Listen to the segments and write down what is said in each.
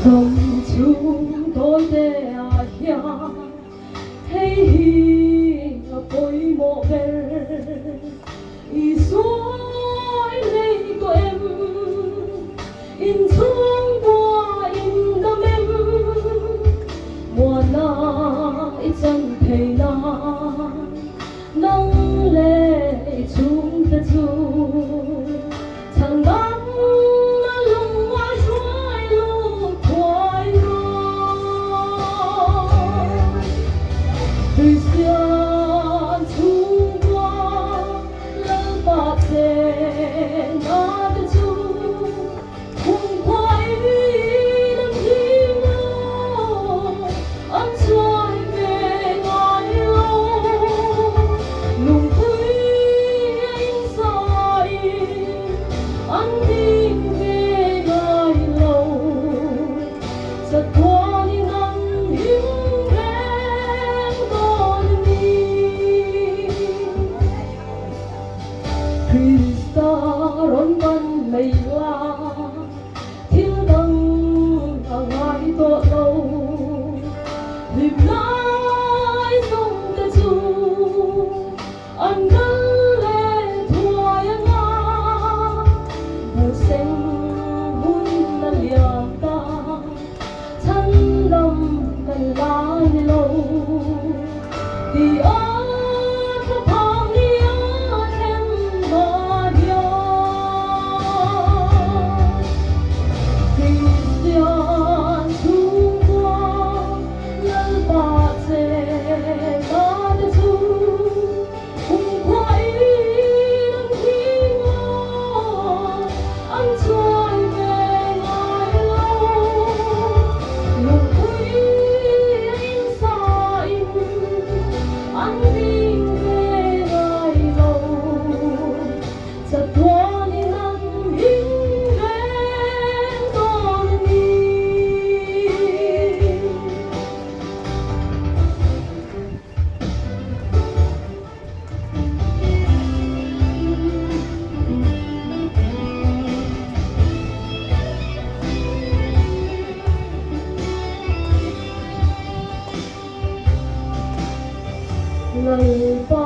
心中多的呀，嘿嘿，我背莫ver，一岁你個 em， in chung qua in đam em， mùa na ít chân thầy na， nắng lệ chung ta chung， chẳng đắm Thời gian chung qua lỡ bạc đèn đã được chung cùng quay đêm khi mơ anh trai về ngài lâu nụ cười anh dài anh đi về ngài lâu giật qua những nắng hiu Krista rón văn mây la thiếu đăng hàng hai tổ lâu liệp lái sông ta chu anh gắn lệ thoại nga mùa sen hun là liang ta chân lâm cần lái lâu thì ngày qua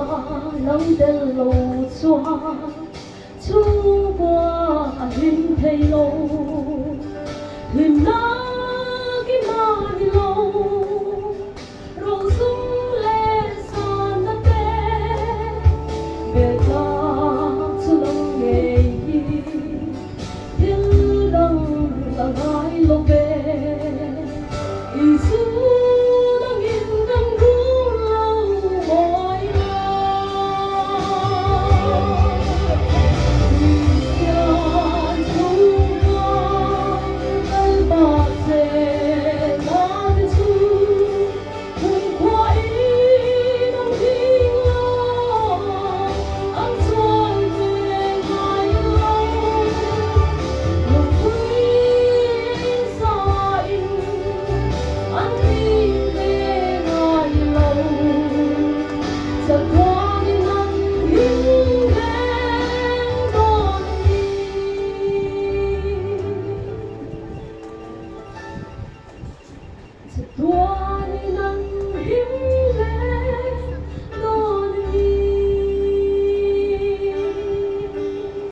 nắng đen lầu xoa chung qua hình thầy lâu